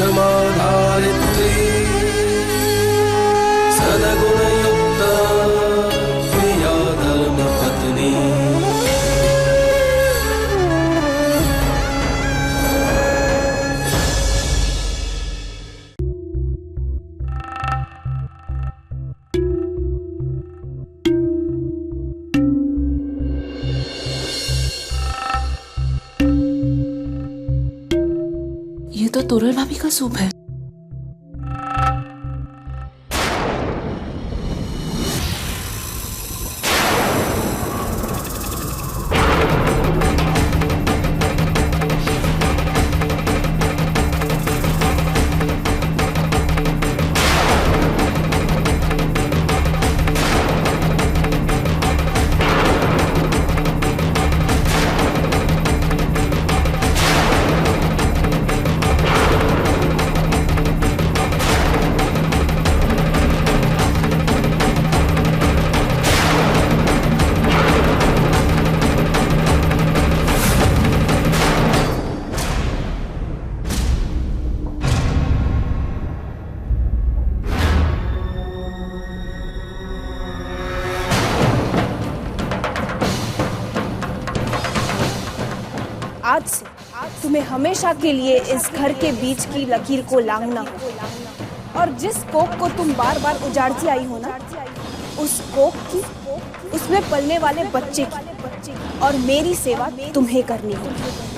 क्षमाधारित्री सद्गुणयुक्ता प्रिया धर्मपत्नी। ये तो तोरल भाभी का सूप है। आज से तुम्हें हमेशा के लिए इस घर के बीच की लकीर को लांघना होगा। और जिस कोख को तुम बार बार उजाड़ती आई हो ना, उस कोख की, उसमें पलने वाले बच्चे की और मेरी सेवा तुम्हें करनी होगी।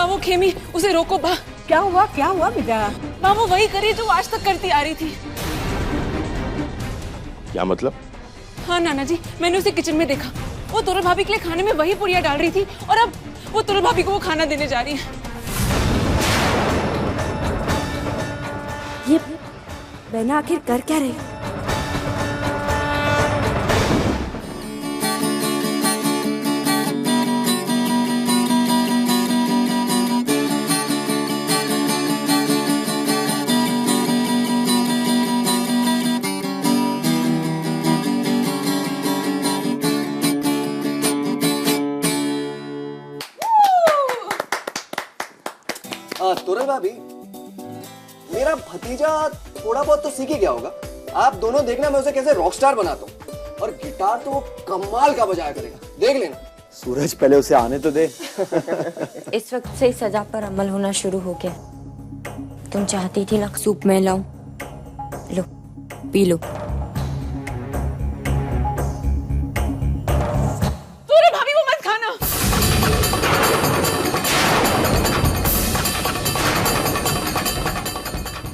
वो खेमी, उसे रोको बा। क्या हुआ बेटा? माँ वो वही करी जो आज तक करती आ रही थी। क्या मतलब? हाँ नाना जी, मैंने उसे किचन में देखा। वो तोरल भाभी के लिए खाने में वही पुड़िया डाल रही थी और अब वो तोरल भाभी को वो खाना देने जा रही है। ये बहना आखिर कर क्या रही? तोरल भाभी, मेरा भतीजा थोड़ा बहुत तो सीख ही गया होगा। आप दोनों देखना मैं उसे कैसे रॉकस्टार बनाता हूँ, और गिटार तो वो कमाल का बजाया करेगा, देख लेना। सूरज पहले उसे आने तो दे। इस वक्त से सजा पर अमल होना शुरू हो गया। तुम चाहती थी ना सूप में लाऊं, लो पी लो। तोरल भाभी वो मत खाना।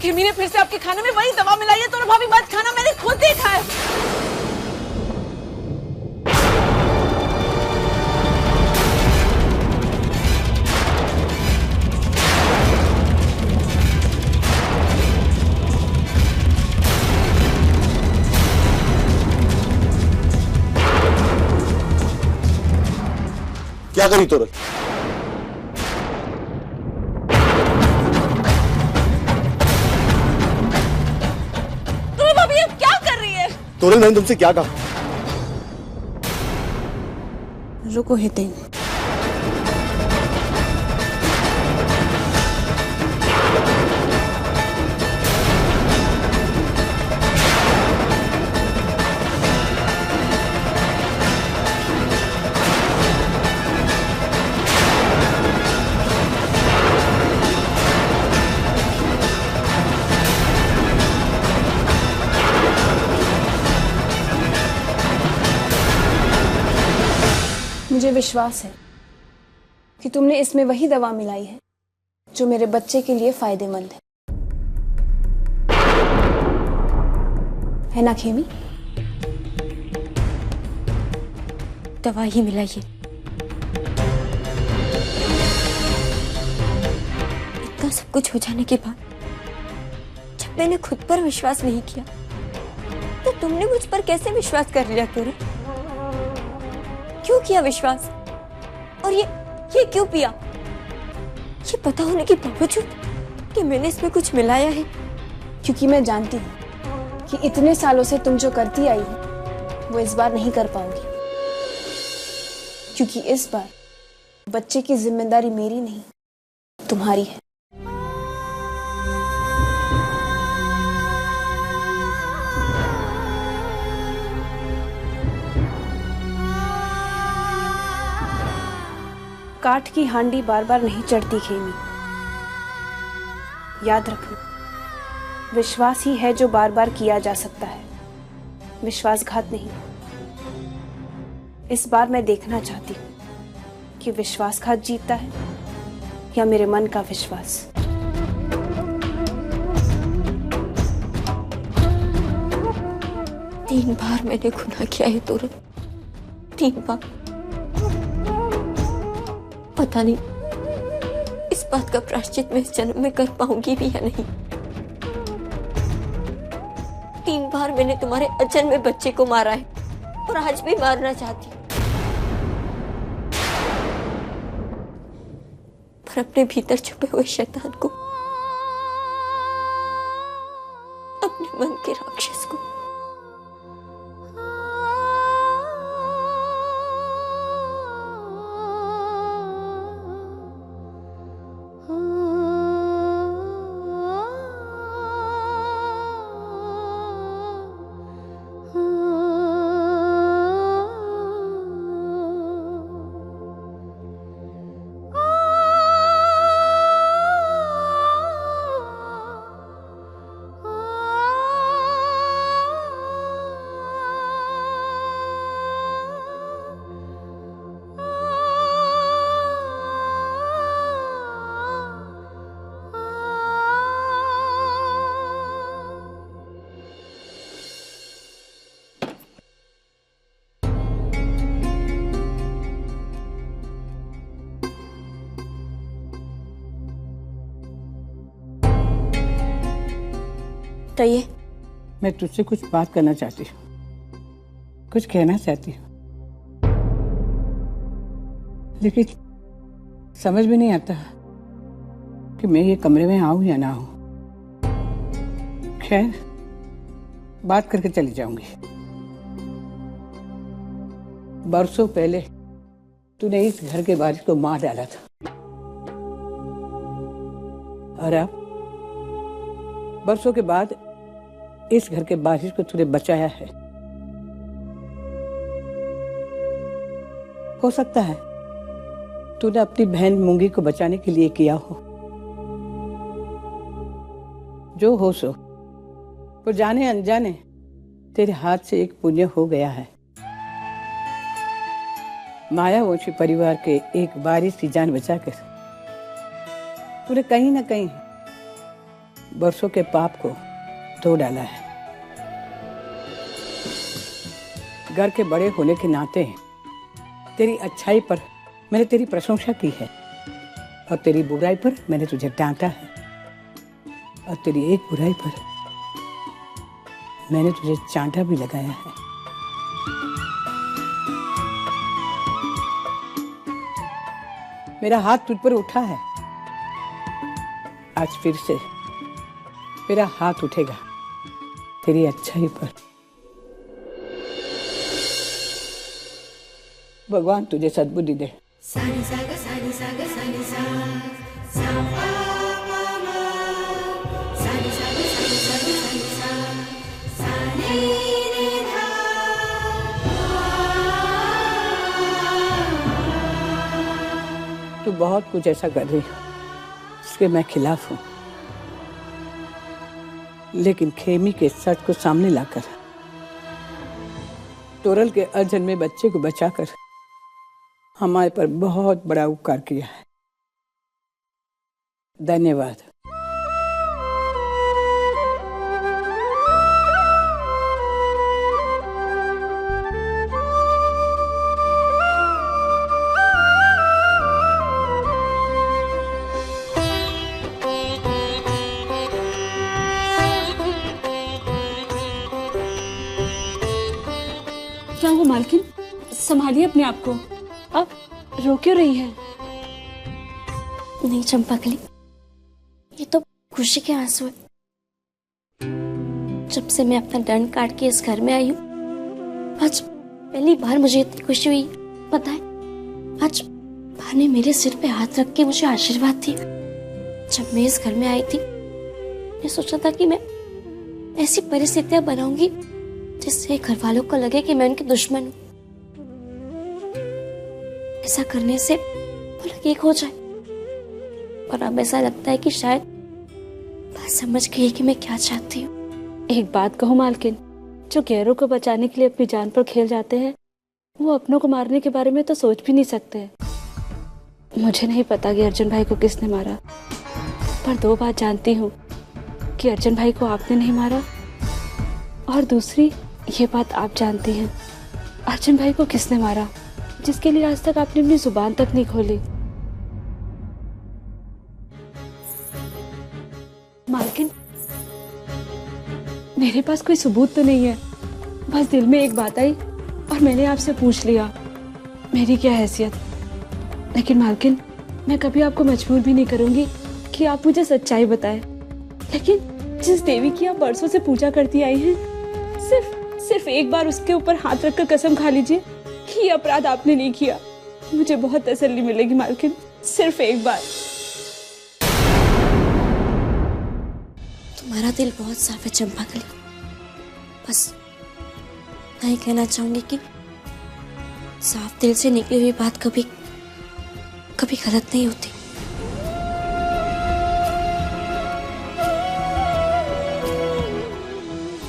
खेमी ने फिर से आपके खाने में वही दवा मिलाई है। तोरल भाभी मत खाना, मैंने खुद देखा है। क्या करी तोरल? तोरल मैंने तुमसे क्या कहा? रुको हितेन। मुझे विश्वास है कि तुमने इसमें वही दवा मिलाई है जो मेरे बच्चे के लिए फायदेमंद है ना खेमी? दवा ही मिलाइए। इतना सब कुछ हो जाने के बाद जब मैंने खुद पर विश्वास नहीं किया तो तुमने मुझ पर कैसे विश्वास कर लिया? क्यों किया विश्वास? और ये क्यों पिया? ये पता होने के बावजूद कि मैंने इसमें कुछ मिलाया है? क्योंकि मैं जानती हूँ कि इतने सालों से तुम जो करती आई हो वो इस बार नहीं कर पाओगी, क्योंकि इस बार बच्चे की जिम्मेदारी मेरी नहीं तुम्हारी है। काठ की हांडी बार बार नहीं चढ़ती खेमी, याद रखना, विश्वास ही है जो बार बार किया जा सकता है, विश्वासघात नहीं। इस बार मैं देखना चाहती हूँ कि विश्वासघात जीतता है या मेरे मन का विश्वास। तीन बार मैंने गुनाह किया है तोरण, 3 बार। पता नहीं इस बात का प्रायश्चित मैं इस जन्म में कर पाऊंगी भी या नहीं। 3 बार मैंने तुम्हारे अजन्मे में बच्चे को मारा है और आज भी मारना चाहती हूँ, पर अपने भीतर छुपे हुए शैतान को, अपने मन के राक्षस को। तो ये मैं तुझसे कुछ बात करना चाहती हूँ, कुछ कहना चाहती हूँ, लेकिन समझ में नहीं आता कि मैं ये कमरे में आऊं या ना आऊं। खैर, बात करके चली जाऊंगी। बरसों पहले तूने इस घर के वारिस को मार डाला था, और अब बरसों के बाद इस घर के वारिस को तूने बचाया है। हो सकता है तूने अपनी बहन मूंगी को बचाने के लिए किया हो। जो हो सो, वो जाने अनजाने तेरे हाथ से एक पुण्य हो गया है। मायावंशी परिवार के एक वारिस की जान बचाकर तूने कहीं ना कहीं बरसों के पाप को धो डाला है। घर के बड़े होने के नाते तेरी अच्छाई पर मैंने तेरी प्रशंसा की है, और तेरी बुराई पर मैंने तुझे डांटा है, और तेरी एक बुराई पर मैंने तुझे चांटा भी लगाया है। मेरा हाथ तुझ पर उठा है, आज फिर से मेरा हाथ उठेगा तेरी अच्छाई पर। भगवान तुझे सद्बुद्धि दे। तू बहुत कुछ ऐसा कर रही हो जिसके मैं खिलाफ हूं, लेकिन खेमी के सच को सामने लाकर तोरल के अजन्मे बच्चे को बचाकर हमारे पर बहुत बड़ा उपकार किया है। धन्यवाद। क्या हो मालकिन, संभालिए अपने आप को। अब रो क्यों रही है? नहीं चंपाकली, ये तो खुशी के आंसू है। जब से मैं अपना दंड काट के इस घर में आई हूँ, आज पहली बार मुझे इतनी खुशी हुई। पता है, आज बा ने मेरे सिर पे हाथ रख के मुझे आशीर्वाद दिया। जब मैं इस घर में आई थी, मैं सोचा था कि मैं ऐसी परिस्थितियां बनाऊंगी जिससे घर वालों को लगे कि मैं उनकी दुश्मन हूं। ऐसा करने से वो लोग एक हो जाए। और अब ऐसा लगता है कि शायद बात समझ गई कि मैं क्या चाहती हूँ। एक बात कहूँ मालकिन, जो गैरों को बचाने के लिए अपनी जान पर खेल जाते हैं, वो अपनों को मारने के बारे में तो सोच भी नहीं सकते हैं। मुझे नहीं पता कि अर्जुन भाई को किसने मारा, पर दो बात जानती हूँ कि अर्जुन भाई को आपने नहीं मारा, और दूसरी ये बात आप जानती हैं अर्जुन भाई को किसने मारा, जिसके लिए आज तक आपने अपनी जुबान तक नहीं खोली। मालकिन, मेरे पास कोई सबूत तो नहीं है, बस दिल में एक बात आई और मैंने आपसे पूछ लिया। मेरी क्या हैसियत। लेकिन मालकिन, मैं कभी आपको मजबूर भी नहीं करूंगी कि आप मुझे सच्चाई बताएं। लेकिन जिस देवी की आप बरसों से पूजा करती आई हैं, सिर्फ एक बार उसके ऊपर हाथ रखकर कसम खा लीजिए कि ये अपराध आपने नहीं किया। मुझे बहुत तसल्ली मिलेगी मालकिन, सिर्फ एक बार। तुम्हारा दिल बहुत साफ है चंपाकली। बस मैं ही कहना चाहूंगी कि साफ दिल से निकली हुई बात कभी गलत नहीं होती।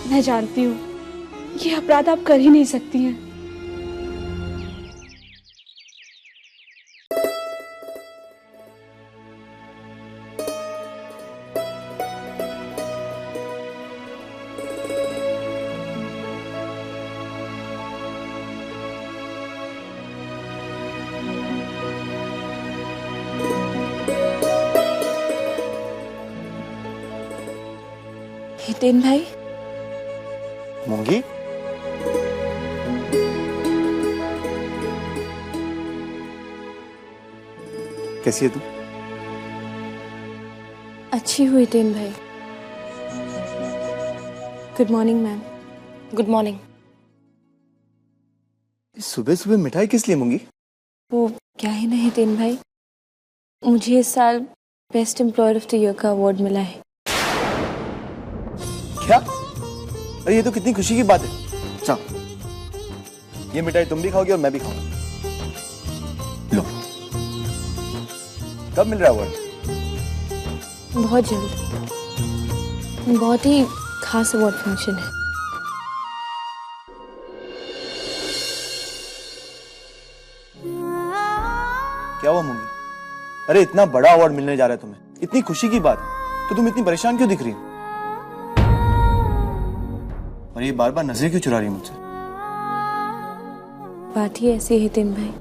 मैं जानती हूँ ये अपराध आप कर ही नहीं सकती हैं। हितेन भाई। मूंगी, कैसी है तू? अच्छी हुई हितेन भाई। Good morning ma'am. Good morning. सुबह सुबह मिठाई किस लिए मूंगी? वो क्या ही नहीं हितेन भाई, मुझे इस साल best employer of the year का अवार्ड मिला है। क्या? अरे ये तो कितनी खुशी की बात है। चल, ये मिठाई तुम भी खाओगी और मैं भी खाऊंगा। लो, कब मिल रहा है अवार्ड? बहुत जल्द। बहुत ही खास अवार्ड फंक्शन है। क्या हुआ मूंगी? अरे इतना बड़ा अवार्ड मिलने जा रहा है तुम्हें, इतनी खुशी की बात है, तो तुम इतनी परेशान क्यों दिख रही हो? और ये बार बार नजरें क्यों चुरा रही है मुझसे? बात ही ऐसी है हितेन भाई,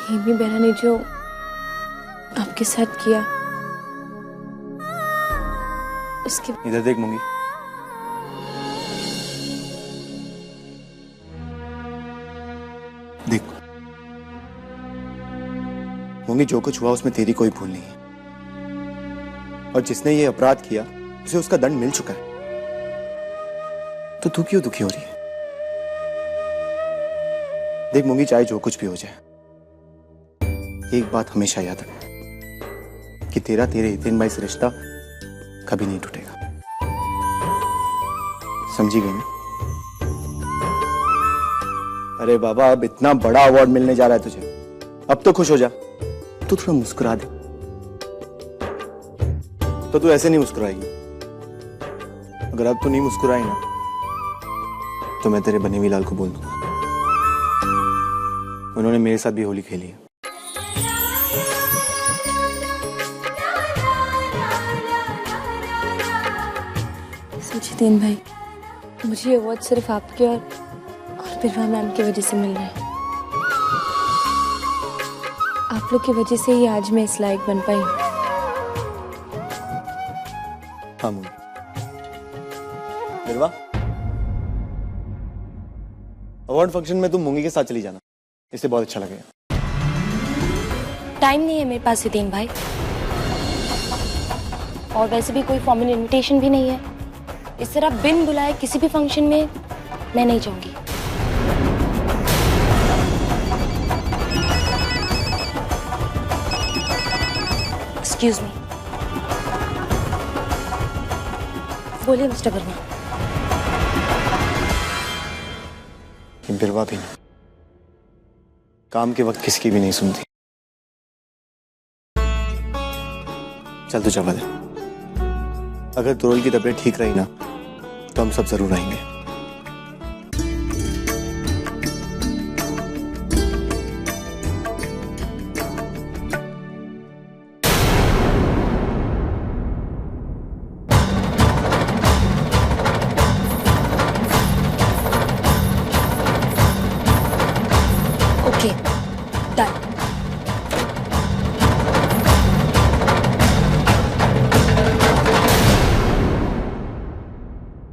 हेमी बहना ने जो आपके साथ किया उसके। इधर देख मूंगी, देख मूंगी, जो कुछ हुआ उसमें तेरी कोई भूल नहीं है, और जिसने ये अपराध किया उसे उसका दंड मिल चुका है। तो तू क्यों दुखी हो रही है? देख मूंगी, चाहे जो कुछ भी हो जाए, एक बात हमेशा याद रख कि तेरे हितेन भाई से रिश्ता कभी नहीं टूटेगा। समझी गई ना? अरे बाबा, अब इतना बड़ा अवार्ड मिलने जा रहा है तुझे, अब तो खुश हो जा। तू थोड़ा मुस्कुरा दे। तो तू ऐसे नहीं मुस्कुराएगी। अगर अब तू नहीं मुस्कुराई ना, तो मैं तेरे बने हुए लाल को बोल दूंगा। उन्होंने मेरे साथ भी होली खेली है। हितेन भाई, मुझे अवार्ड सिर्फ आपके और बिरवा मैम की वजह से मिल रहा है। आप लोग की वजह से ही आज मैं इस लायक बन पाई। हाँ मूंगी। बिरवा, अवार्ड फंक्शन में तुम मूंगी के साथ चली जाना, इससे बहुत अच्छा लगेगा। टाइम नहीं है मेरे पास हितेन भाई। और वैसे भी कोई फॉर्मल इनविटेशन भी नहीं है। इस तरह बिन बुलाए किसी भी फंक्शन में मैं नहीं जाऊंगी। Excuse me. बोलिए मिस्टर वर्मा। बिरवा भी नहीं, काम के वक्त किसी की भी नहीं सुनती। चल तू चल दे। अगर तुरल की तबीयत ठीक रही ना तो हम सब जरूर आएंगे। Okay, done.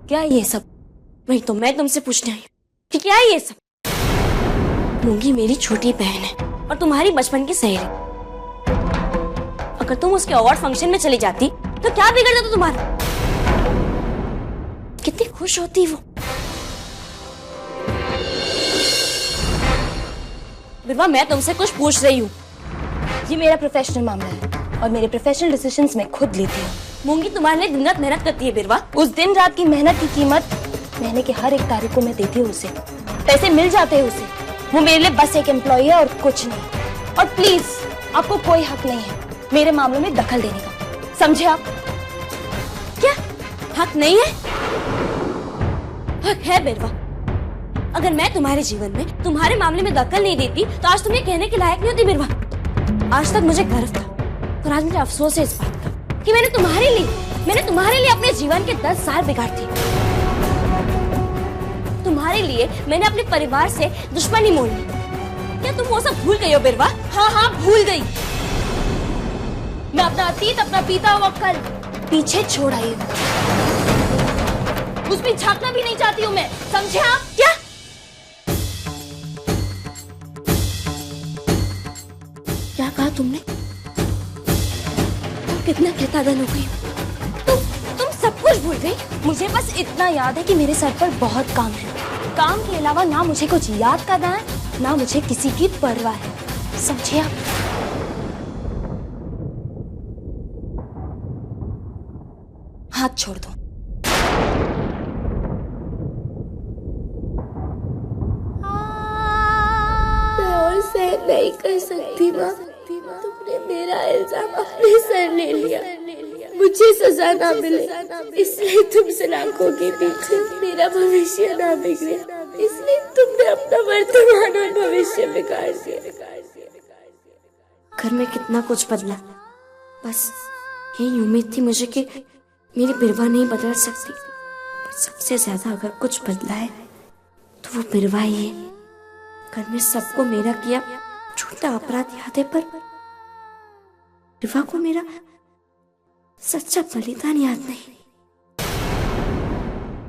क्या ये सब? वही तो मैं तुमसे पूछने आई हूँ कि क्या है ये सब? मूंगी मेरी छोटी बहन है और तुम्हारी बचपन की सहेली। अगर तुम उसके अवार्ड फंक्शन में चली जाती तो क्या बिगड़ जाता तुम्हारा? कितनी खुश होती वो। बिरवा, मैं तुमसे कुछ पूछ रही हूँ। ये मेरा प्रोफेशनल मामला है और मेरे प्रोफेशनल डिसीजंस मैं खुद लेती हूँ। मूंगी तुम्हारे लिए दिन रात मेहनत करती है बिरवा। उस दिन रात की मेहनत की कीमत महीने के हर एक तारीख को मैं देती हूँ उसे। पैसे मिल जाते हैं उसे। वो मेरे लिए बस एक एम्प्लॉय है और कुछ नहीं। और प्लीज, आपको कोई हक नहीं है मेरे मामलों में दखल देने का, समझे आप? क्या हक नहीं है? हक है बिरवा। अगर मैं तुम्हारे जीवन में तुम्हारे मामले में दखल नहीं देती तो आज तुम ये कहने के लायक नहीं होती बिरवा। आज तक मुझे गर्व था और आज मुझे अफसोस है इस बात का कि मैंने तुम्हारे लिए अपने जीवन के 10 साल बिगाड़ दिए। तुम्हारे लिए मैंने अपने परिवार से दुश्मनी मोल ली। क्या तुम वो सब भूल गई हो बिरवा? हाँ, भूल गई। मैं अपना अतीत, अपना बीता हुआ कल पीछे छोड़ आई हूँ। उसमें झांकना भी नहीं चाहती हूँ मैं, समझे आप? क्या क्या कहा तुमने? कितना कृतज्ञ हो गई। तुम सब कुछ भूल गई। मुझे बस इतना याद है कि मेरे सर पर बहुत काम है। काम के अलावा ना मुझे कुछ याद करना है, ना मुझे किसी की परवाह है, समझे आप? हाथ छोड़ दो। मैं और सहन नहीं कर सकती माँ। तुमने मेरा इल्जाम अपने सर ले लिया। मुझे सजा ना मिले इसलिए तुम सलाखों के पीछे मेरा भविष्य ना बिगड़े, इसलिए तुमने अपना वर्तमान और भविष्य बिगाड़ दिया। घर में कितना कुछ बदला, बस यही उम्मीद थी मुझे कि मेरी बिरवा नहीं बदल सकती। पर सबसे ज्यादा अगर कुछ बदला है तो वो बिरवा ही है। घर में सबको मेरा किया छोटा अपराध याद है, पर बिरवा को मेरा सच्चा बलिदान याद नहीं।